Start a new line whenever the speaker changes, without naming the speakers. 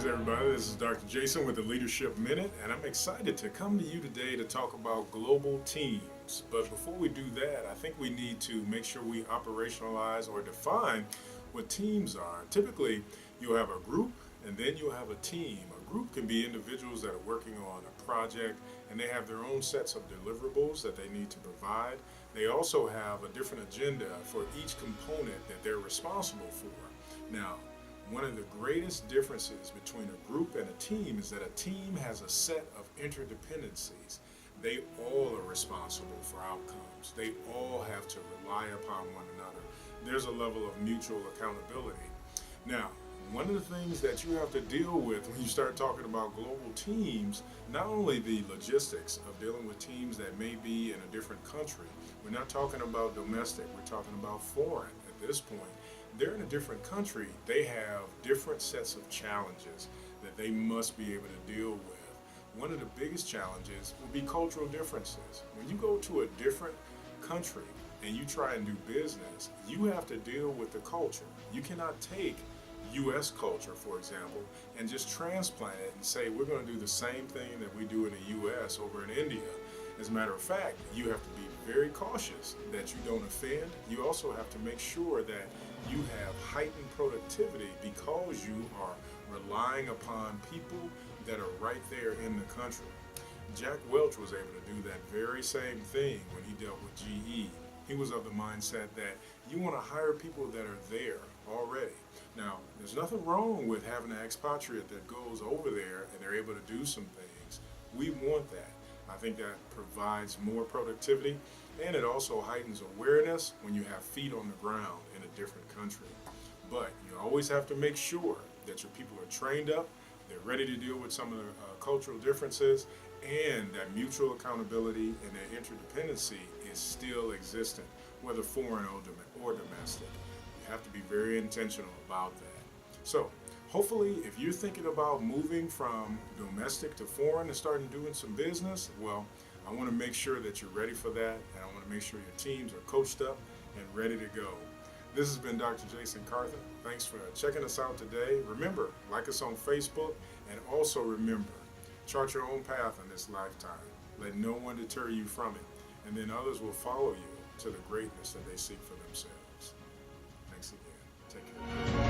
Greetings, everybody. This is Dr. Jason with the Leadership Minute, and I'm excited to come to you today to talk about global teams. But before we do that, I think we need to make sure we operationalize or define what teams are. Typically, you'll have a group and then you'll have a team. A group can be individuals that are working on a project and they have their own sets of deliverables that they need to provide. They also have a different agenda for each component that they're responsible for. Now, one of the greatest differences between a group and a team is that a team has a set of interdependencies. They all are responsible for outcomes. They all have to rely upon one another. There's a level of mutual accountability. Now, one of the things that you have to deal with when you start talking about global teams, not only the logistics of dealing with teams that may be in a different country, we're not talking about domestic, we're talking about foreign at this point. They're in a different country, they have different sets of challenges that they must be able to deal with. One of the biggest challenges will be cultural differences. When you go to a different country and you try and do business, you have to deal with the culture. You cannot take U.S. culture, for example, and just transplant it and say we're going to do the same thing that we do in the U.S. over in India. As a matter of fact, you have to be very cautious that you don't offend. You also have to make sure that you have heightened productivity because you are relying upon people that are right there in the country. Jack Welch was able to do that very same thing when he dealt with GE. He was of the mindset that you want to hire people that are there already. Now, there's nothing wrong with having an expatriate that goes over there and they're able to do some things. We want that. I think that provides more productivity, and it also heightens awareness when you have feet on the ground in a different country. But you always have to make sure that your people are trained up, they're ready to deal with some of the cultural differences, and that mutual accountability and that interdependency is still existent, whether foreign or domestic. You have to be very intentional about that. So, hopefully, if you're thinking about moving from domestic to foreign and starting doing some business, well, I want to make sure that you're ready for that, and I want to make sure your teams are coached up and ready to go. This has been Dr. Jason Carthen. Thanks for checking us out today. Remember, like us on Facebook, and also remember, chart your own path in this lifetime. Let no one deter you from it, and then others will follow you to the greatness that they seek for themselves. Thanks again. Take care.